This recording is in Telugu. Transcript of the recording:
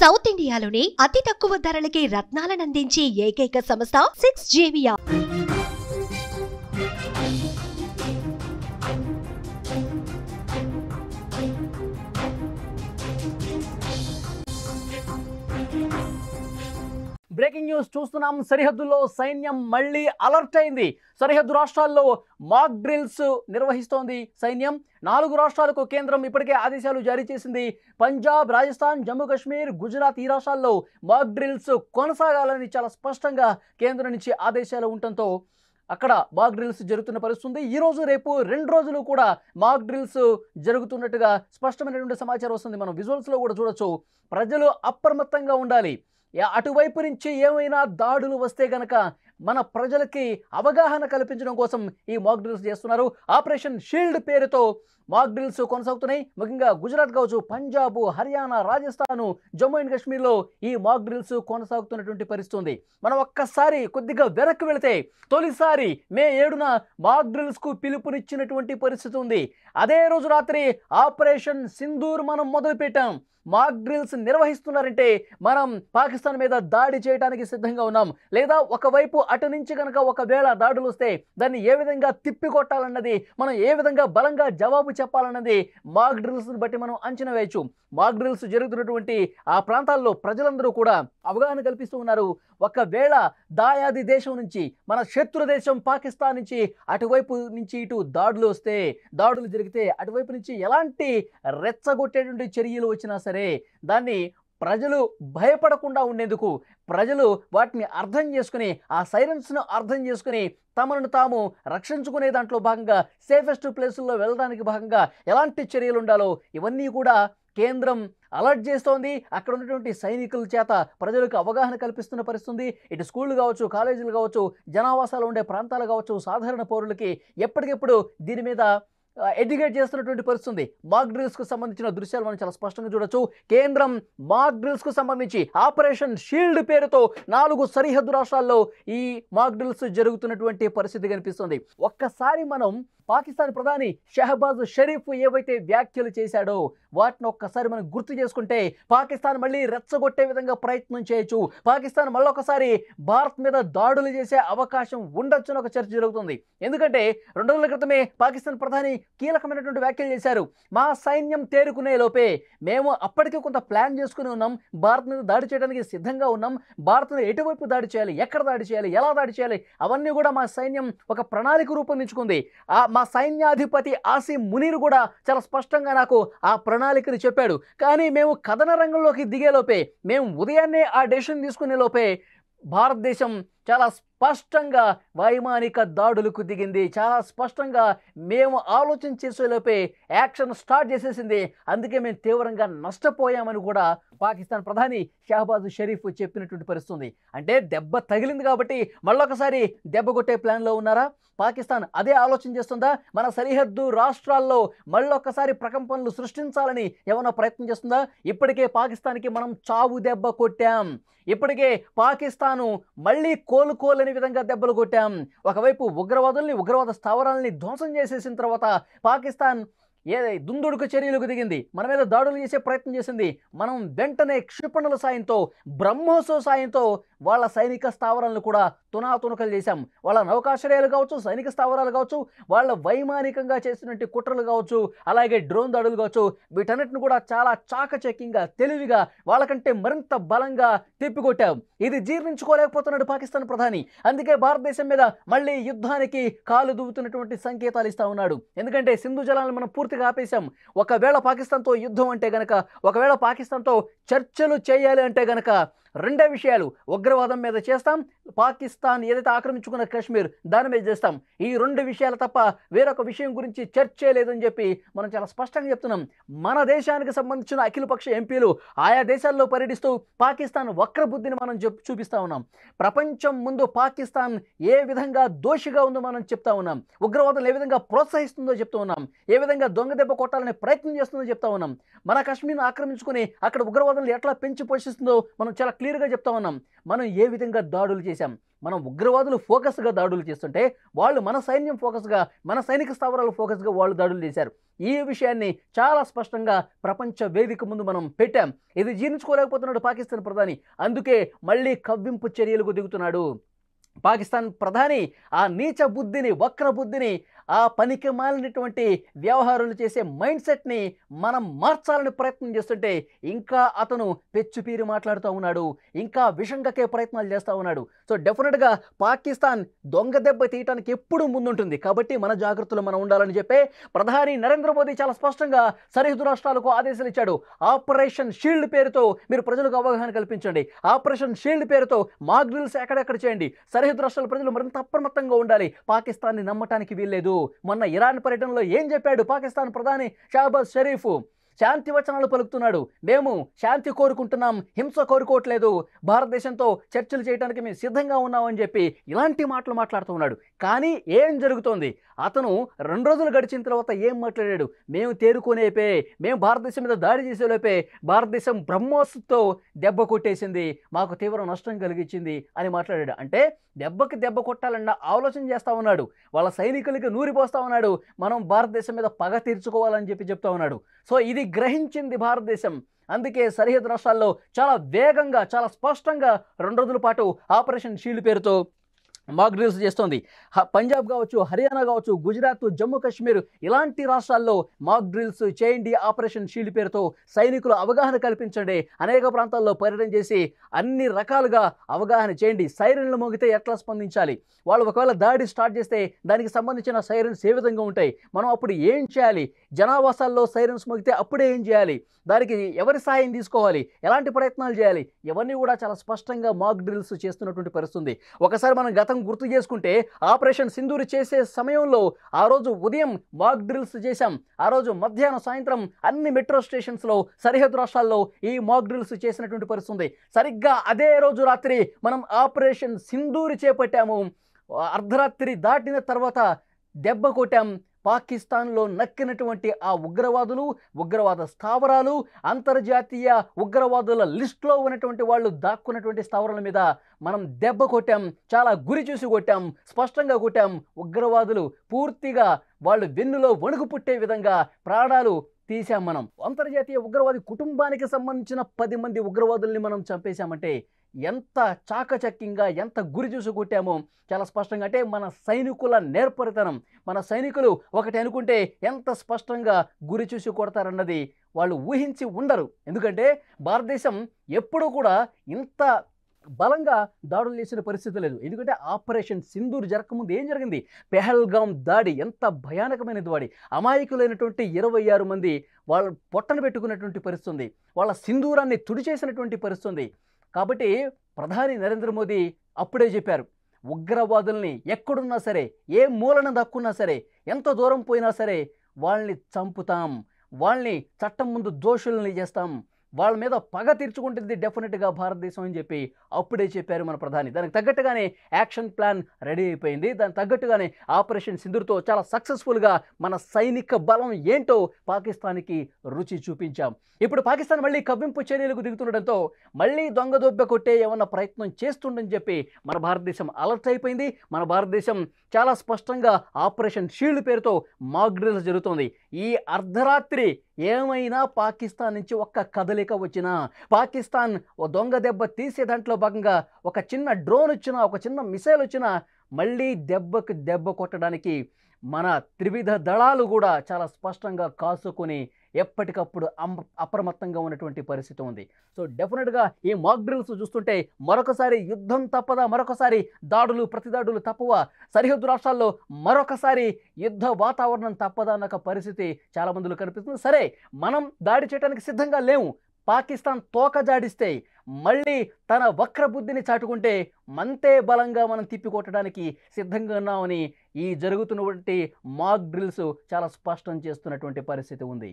సౌత్ ఇండియాలోనే అతి తక్కువ ధరలకి రత్నాలనందించే ఏకైక సంస్థ 6JVR. బ్రేకింగ్ న్యూస్ చూస్తున్నాం. సరిహద్దుల్లో సైన్యం మళ్ళీ అలర్ట్ అయింది. సరిహద్దు రాష్ట్రాల్లో మాక్ డ్రిల్స్ నిర్వహిస్తోంది సైన్యం. 4 రాష్ట్రాలకు కేంద్రం ఇప్పటికే ఆదేశాలు జారీ చేసింది. పంజాబ్, రాజస్థాన్, జమ్మూ కాశ్మీర్, గుజరాత్ ఈ రాష్ట్రాల్లో మాక్ డ్రిల్స్ కొనసాగాలని చాలా స్పష్టంగా కేంద్రం నుంచి ఆదేశాలు ఉండటంతో అక్కడ మాక్ డ్రిల్స్ జరుగుతున్న పరిస్థితుంది. ఈ రోజు రేపు 2 రోజులు కూడా మాక్ డ్రిల్స్ జరుగుతున్నట్టుగా స్పష్టమైనటువంటి సమాచారం వస్తుంది. మనం విజువల్స్లో కూడా చూడొచ్చు. ప్రజలు అప్రమత్తంగా ఉండాలి. అటువైపు నుంచి ఏమైనా దాడులు వస్తే గనక మన ప్రజలకి అవగాహన కల్పించడం కోసం ఈ మాక్ డ్రిల్స్ చేస్తున్నారు. ఆపరేషన్ షీల్డ్ పేరుతో మాక్ డ్రిల్స్ కొనసాగుతున్నాయి. ముఖ్యంగా గుజరాత్ కావచ్చు, పంజాబ్, హర్యానా, రాజస్థాన్, జమ్మూ అండ్ కాశ్మీర్లో ఈ మాక్ డ్రిల్స్ కొనసాగుతున్నటువంటి పరిస్థితి ఉంది. మనం ఒక్కసారి కొద్దిగా వెనక్కి వెళితే తొలిసారి మే 7న మాక్ డ్రిల్స్కు పిలుపునిచ్చినటువంటి పరిస్థితి ఉంది. అదే రోజు రాత్రి ఆపరేషన్ సింధూర్ మనం మొదలుపెట్టాం. మాక్ డ్రిల్స్ నిర్వహిస్తున్నారంటే మనం పాకిస్తాన్ మీద దాడి చేయడానికి సిద్ధంగా ఉన్నాం. లేదా ఒకవైపు అటు నుంచి కనుక ఒకవేళ దాడులు వస్తే దాన్ని ఏ విధంగా తిప్పికొట్టాలన్నది, మనం ఏ విధంగా బలంగా జవాబు చెప్పాలన్నది మాక్ డ్రిల్స్ని బట్టి మనం అంచనా వేయచ్చు. మాక్ డ్రిల్స్ జరుగుతున్నటువంటి ఆ ప్రాంతాల్లో ప్రజలందరూ కూడా అవగాహన కల్పిస్తూ ఉన్నారు. ఒకవేళ దాయాది దేశం నుంచి, మన శత్రు దేశం పాకిస్తాన్ నుంచి అటువైపు నుంచి ఇటు దాడులు వస్తే, దాడులు జరిగితే అటువైపు నుంచి ఎలాంటి రెచ్చగొట్టేటువంటి చర్యలు వచ్చినా సరే దాన్ని ప్రజలు భయపడకుండా ఉండేందుకు, ప్రజలు వాటిని అర్థం చేసుకుని, ఆ సైలెన్స్ను అర్థం చేసుకుని తమను తాము రక్షించుకునే దాంట్లో భాగంగా సేఫెస్ట్ ప్లేసుల్లో వెళ్ళడానికి భాగంగా ఎలాంటి చర్యలు ఉండాలో ఇవన్నీ కూడా కేంద్రం అలర్ట్ చేస్తోంది. అక్కడ ఉన్నటువంటి సైనికుల చేత ప్రజలకు అవగాహన కల్పిస్తున్న పరిస్థితుంది. ఇటు స్కూళ్ళు కావచ్చు, కాలేజీలు కావచ్చు, జనావాసాలు ఉండే ప్రాంతాలు కావచ్చు, సాధారణ పౌరులకి ఎప్పటికెప్పుడు దీని మీద ఎడ్యుకేట్ చేస్తున్నటువంటి పరిస్థితుంది. మాక్ డ్రిల్స్కు సంబంధించిన దృశ్యాలు మనం చాలా స్పష్టంగా చూడొచ్చు. కేంద్రం మాక్ డ్రిల్స్కు సంబంధించి ఆపరేషన్ షీల్డ్ పేరుతో 4 సరిహద్దు రాష్ట్రాల్లో ఈ మాక్ డ్రిల్స్ జరుగుతున్నటువంటి పరిస్థితి కనిపిస్తుంది. ఒక్కసారి మనం పాకిస్తాన్ ప్రధాని షహబాజ్ షరీఫ్ ఏవైతే వ్యాఖ్యలు చేశాడో వాటిని ఒక్కసారి మనం గుర్తు చేసుకుంటే పాకిస్తాన్ మళ్ళీ రెచ్చగొట్టే విధంగా ప్రయత్నం చేయొచ్చు. పాకిస్తాన్ మళ్ళొకసారి భారత్ మీద దాడులు చేసే అవకాశం ఉండొచ్చని ఒక చర్చ జరుగుతుంది. ఎందుకంటే 2 రోజుల క్రితమే పాకిస్తాన్ ప్రధాని కీలకమైనటువంటి వ్యాఖ్యలు చేశారు. మా సైన్యం తేరుకునే లోపే మేము అప్పటికే కొంత ప్లాన్ చేసుకుని ఉన్నాం, భారత్ మీద దాడి చేయడానికి సిద్ధంగా ఉన్నాం, భారత్ను ఎటువైపు దాడి చేయాలి, ఎక్కడ దాడి చేయాలి, ఎలా దాడి చేయాలి అవన్నీ కూడా మా సైన్యం ఒక ప్రణాళిక రూపొందించుకుంది. మా సైన్యాధిపతి ఆసిం మునీర్ కూడా చాలా స్పష్టంగా నాకు ఆ ప్రణాళికను చెప్పాడు. కానీ మేము కథన రంగంలోకి దిగేలోపే, మేము ఉదయాన్నే ఆ డెసిషన్ తీసుకునే లోపే భారతదేశం చాలా స్పష్టంగా వైమానిక దాడులకు దిగింది. చాలా స్పష్టంగా మేము ఆలోచన చేసేలోపే యాక్షన్ స్టార్ట్ చేసేసింది. అందుకే మేము తీవ్రంగా నష్టపోయామని కూడా పాకిస్తాన్ ప్రధాని షహబాజ్ షరీఫ్ చెప్పినటువంటి పరిస్థితుంది. అంటే దెబ్బ తగిలింది కాబట్టి మళ్ళొకసారి దెబ్బ కొట్టే ప్లాన్లో ఉన్నారా? పాకిస్తాన్ అదే ఆలోచన చేస్తుందా? మన సరిహద్దు రాష్ట్రాల్లో మళ్ళొకసారి ప్రకంపనలు సృష్టించాలని ఏమైనా ప్రయత్నం చేస్తుందా? ఇప్పటికే పాకిస్తాన్కి మనం చావు దెబ్బ కొట్టాం. ఇప్పటికే పాకిస్తాను మళ్ళీ కోలుకోలేని విధంగా దెబ్బలు కొట్టాం. ఒకవైపు ఉగ్రవాద స్థావరాలని ధ్వంసం చేసేసిన తర్వాత పాకిస్తాన్ దుందుడుకు చర్యలకు దిగింది, మన మీద దాడులు చేసే ప్రయత్నం చేసింది. మనం వెంటనే క్షిపణుల సాయంతో, బ్రహ్మోత్సవ సాయంతో వాళ్ళ సైనిక స్థావరాలను కూడా తునాతునకలు చేశాం. వాళ్ళ నౌకాశ్రయాలు కావచ్చు, సైనిక స్థావరాలు కావచ్చు, వాళ్ళ వైమానికంగా చేసినటువంటి కుట్రలు కావచ్చు, అలాగే డ్రోన్ దాడులు కావచ్చు, వీటన్నిటిని కూడా చాలా చాకచక్యంగా, తెలివిగా, వాళ్ళకంటే మరింత బలంగా తిప్పికొట్టాం. ఇది జీర్ణించుకోలేకపోతున్నాడు పాకిస్తాన్ ప్రధాని. అందుకే భారతదేశం మీద మళ్ళీ యుద్ధానికి కాలు దువ్వుతున్నటువంటి సంకేతాలు ఇస్తా ఉన్నాడు. ఎందుకంటే సింధు జలాలను మనం పూర్తిగా ఆపేశాం. ఒకవేళ పాకిస్తాన్తో యుద్ధం అంటే గనక, ఒకవేళ పాకిస్తాన్తో చర్చలు చేయాలి అంటే గనక 2 విషయాలు, ఉగ్రవాదం మీద చేస్తాం, పాకిస్తాన్ ఏదైతే ఆక్రమించుకున్న కాశ్మీర్ దాని మీద చేస్తాం. ఈ 2 విషయాలు తప్ప వేరొక విషయం గురించి చర్చే లేదని చెప్పి మనం చాలా స్పష్టంగా చెప్తున్నాం. మన దేశానికి సంబంధించిన అఖిలపక్ష ఎంపీలు ఆయా దేశాల్లో పర్యటిస్తూ పాకిస్తాన్ వక్రబుద్ధిని మనం చూపిస్తూ ఉన్నాం. ప్రపంచం ముందు పాకిస్తాన్ ఏ విధంగా దోషిగా ఉందో మనం చెప్తా ఉన్నాం. ఉగ్రవాదం ఏ విధంగా ప్రోత్సహిస్తుందో చెప్తూ ఉన్నాం. ఏ విధంగా దొంగ దెబ్బ కొట్టాలనే ప్రయత్నం చేస్తుందో చెప్తా ఉన్నాం. మన కాశ్మీర్ను ఆక్రమించుకుని అక్కడ ఉగ్రవాదులు ఎట్లా పెంచి పోషిస్తుందో మనం చాలా క్లియర్గా చెప్తా ఉన్నాం. మనం ఏ విధంగా దాడులు చేశాం, మనం ఉగ్రవాదులు ఫోకస్గా దాడులు చేస్తుంటే వాళ్ళు మన సైన్యం ఫోకస్గా, మన సైనిక స్థావరాలు ఫోకస్గా వాళ్ళు దాడులు చేశారు. ఈ విషయాన్ని చాలా స్పష్టంగా ప్రపంచ వేదిక ముందు మనం పెట్టాం. ఇది జీర్ణించుకోలేకపోతున్నాడు పాకిస్తాన్ ప్రధాని. అందుకే మళ్ళీ కవ్వింపు చర్యలకు దిగుతున్నాడు. పాకిస్తాన్ ప్రధాని ఆ నీచ బుద్ధిని, వక్ర బుద్ధిని, ఆ పనికి మాలినటువంటి వ్యవహారాలు చేసే మైండ్ సెట్ని మనం మార్చాలని ప్రయత్నం చేస్తుంటే ఇంకా అతను పెచ్చుపీరి మాట్లాడుతూ ఉన్నాడు, ఇంకా విషంగకే ప్రయత్నాలు చేస్తూ ఉన్నాడు. సో డెఫినెట్గా పాకిస్తాన్ దొంగ దెబ్బ తీయటానికి ఎప్పుడూ ముందుంటుంది. కాబట్టి మన జాగ్రత్తలు మనం ఉండాలని చెప్పి ప్రధాని నరేంద్ర మోదీ చాలా స్పష్టంగా సరిహద్దు రాష్ట్రాలకు ఆదేశాలు ఇచ్చాడు. ఆపరేషన్ షీల్డ్ పేరుతో మీరు ప్రజలకు అవగాహన కల్పించండి. ఆపరేషన్ షీల్డ్ పేరుతో మాక్ డ్రిల్స్ ఎక్కడెక్కడ చేయండి. సరిహద్దు రాష్ట్రాల ప్రజలు మరింత అప్రమత్తంగా ఉండాలి. పాకిస్తాన్ని నమ్మటానికి వీల్లేదు. మొన్న ఇరాన్ పర్యటనలో ఏం చెప్పాడు పాకిస్తాన్ ప్రధాని షహబాజ్ షరీఫ్? శాంతి వచనాలు పలుకుతున్నాడు. మేము శాంతి కోరుకుంటున్నాం, హింస కోరుకోవట్లేదు, భారతదేశంతో చర్చలు చేయడానికి మేము సిద్ధంగా ఉన్నామని చెప్పి ఇలాంటి మాటలు మాట్లాడుతున్నాడు. కానీ ఏం జరుగుతోంది? అతను 2 రోజులు గడిచిన తర్వాత ఏం మాట్లాడాడు? మేము తేరుకునేపే, మేము భారతదేశం మీద దాడి చేసేలోపే భారతదేశం బ్రహ్మోస్తో దెబ్బ కొట్టేసింది, మాకు తీవ్ర నష్టం కలిగించింది అని మాట్లాడాడు. అంటే దెబ్బకి దెబ్బ కొట్టాలన్న ఆలోచన చేస్తూ ఉన్నాడు. వాళ్ళ సైనికులకి నూరిపోస్తూ ఉన్నాడు. మనం భారతదేశం మీద పగ తీర్చుకోవాలని చెప్పి చెప్తా ఉన్నాడు. సో ఇది గ్రహించింది భారతదేశం. అందుకే సరిహద్దు రాష్ట్రాల్లో చాలా వేగంగా, చాలా స్పష్టంగా 2 రోజుల పాటు ఆపరేషన్ షీల్డ్ పేరుతో మాక్ డ్రిల్స్ చేస్తోంది. పంజాబ్ కావచ్చు, హర్యానా కావచ్చు, గుజరాత్, జమ్మూ కాశ్మీర్ ఇలాంటి రాష్ట్రాల్లో మాక్ డ్రిల్స్ చేయండి. ఆపరేషన్ షీల్డ్ పేరుతో సైనికులు అవగాహన కల్పించండి. అనేక ప్రాంతాల్లో పర్యటన చేసి అన్ని రకాలుగా అవగాహన చేయండి. సైరన్లు మోగితే ఎట్లా స్పందించాలి, వాళ్ళు ఒకవేళ దాడి స్టార్ట్ చేస్తే దానికి సంబంధించిన సైరన్స్ ఏ విధంగా ఉంటాయి, మనం అప్పుడు ఏం చేయాలి, జనావాసాల్లో సైరన్స్ మోగితే అప్పుడే ఏం చేయాలి, దానికి ఎవరి సహాయం తీసుకోవాలి, ఎలాంటి ప్రయత్నాలు చేయాలి, ఇవన్నీ కూడా చాలా స్పష్టంగా మాక్ డ్రిల్స్ చేస్తున్నటువంటి పరిస్థితి. ఒకసారి మనం గతం గుర్తు చేసుకుంటే ఆపరేషన్ సింధూర్ చేసే సమయంలో ఆ రోజు ఉదయం మాక్ డ్రిల్స్ చేశాం. ఆ రోజు మధ్యాహ్నం, సాయంత్రం అన్ని మెట్రో స్టేషన్స్లో సరిహద్దు రాష్ట్రాల్లో ఈ మాక్ డ్రిల్స్ చేసినటువంటి పరిస్థితి. సరిగ్గా అదే రోజు రాత్రి మనం ఆపరేషన్ సింధూర్ చేపట్టాము. అర్ధరాత్రి దాటిన తర్వాత దెబ్బ కొట్టాం. పాకిస్తాన్లో నక్కినటువంటి ఆ ఉగ్రవాదులు, ఉగ్రవాద స్థావరాలు, అంతర్జాతీయ ఉగ్రవాదుల లిస్టులో ఉన్నటువంటి వాళ్ళు దాక్కున్నటువంటి స్థావరాల మీద మనం దెబ్బ కొట్టాం. చాలా గురి చూసి కొట్టాం, స్పష్టంగా కొట్టాం. ఉగ్రవాదులు పూర్తిగా వాళ్ళు వెన్నులో వణుకు పుట్టే విధంగా ప్రాణాలు తీసాం. మనం అంతర్జాతీయ ఉగ్రవాది కుటుంబానికి సంబంధించిన 10 మంది ఉగ్రవాదుల్ని మనం చంపేశామంటే ఎంత చాకచక్యంగా, ఎంత గురి చూసి కొట్టామో చాలా స్పష్టంగా. అంటే మన సైనికుల నేర్పరితనం, మన సైనికులు ఒకటి అనుకుంటే ఎంత స్పష్టంగా గురి చూసి కొడతారన్నది వాళ్ళు ఊహించి ఉండరు. ఎందుకంటే భారతదేశం ఎప్పుడూ కూడా ఇంత బలంగా దాడులు చేసిన పరిస్థితి లేదు. ఎందుకంటే ఆపరేషన్ సింధూర్ జరగకముందు ఏం జరిగింది? పెహల్గాం దాడి ఎంత భయానకమైన దాడి. అమాయకులైనటువంటి 26 మంది వాళ్ళ పొట్టను పెట్టుకున్నటువంటి పరిస్థితి, వాళ్ళ సింధూరాన్ని తుడిచేసినటువంటి పరిస్థితి. కాబట్టి ప్రధాని నరేంద్ర మోదీ అప్పుడే చెప్పారు, ఉగ్రవాదుల్ని ఎక్కడున్నా సరే, ఏ మూలన దక్కున్నా సరే, ఎంత దూరం పోయినా సరే వాళ్ళని చంపుతాం, వాళ్ళని చట్టం ముందు దోషుల్ని చేస్తాం, వాళ్ళ మీద పగ తీర్చుకుంటుంది డెఫినెట్గా భారతదేశం అని చెప్పి అప్పుడే చెప్పారు మన ప్రధాని. దానికి తగ్గట్టుగానే యాక్షన్ ప్లాన్ రెడీ అయిపోయింది. దానికి తగ్గట్టుగానే ఆపరేషన్ సింధూర్తో చాలా సక్సెస్ఫుల్గా మన సైనిక బలం ఏంటో పాకిస్తాన్కి రుచి చూపించాం. ఇప్పుడు పాకిస్తాన్ మళ్ళీ కవ్వింపు చర్యలకు దిగుతుండటంతో మళ్ళీ దొంగ దొబ్బ కొట్టే ఏమన్నా ప్రయత్నం చేస్తుండని చెప్పి మన భారతదేశం అలర్ట్ అయిపోయింది. మన భారతదేశం చాలా స్పష్టంగా ఆపరేషన్ షీల్డ్ పేరుతో మాక్ డ్రిల్స్ జరుగుతోంది. ఈ అర్ధరాత్రి ఏమైనా పాకిస్తాన్ నుంచి ఒక్క కదలిక వచ్చినా, పాకిస్తాన్ దొంగ దెబ్బ తీసే దాంట్లో భాగంగా ఒక చిన్న డ్రోన్ వచ్చినా, ఒక చిన్న మిసైల్ వచ్చినా మళ్ళీ దెబ్బకి దెబ్బ కొట్టడానికి మన త్రివిధ దళాలు కూడా చాలా స్పష్టంగా కాసుకొని ఎప్పటికప్పుడు అప్రమత్తంగా ఉన్నటువంటి పరిస్థితి ఉంది. సో డెఫినెట్గా ఈ మాక్ డ్రిల్స్ చూస్తుంటే మరొకసారి యుద్ధం తప్పదా, మరొకసారి దాడులు ప్రతిదాడులు తప్పవా, సరిహద్దు రాష్ట్రాల్లో మరొకసారి యుద్ధ వాతావరణం తప్పదా అన్న పరిస్థితి చాలా మందిలో కనిపిస్తుంది. సరే, మనం దాడి చేయడానికి సిద్ధంగా లేము. పాకిస్తాన్ తోక జాడిస్తే మళ్ళీ తన వక్ర బుద్ధిని చాటుకుంటే మంతే బలంగా మనం తిప్పికొట్టడానికి సిద్ధంగా ఉన్నామని ఈ జరుగుతున్నటువంటి మాక్ డ్రిల్స్ చాలా స్పష్టం చేస్తున్నటువంటి పరిస్థితి ఉంది.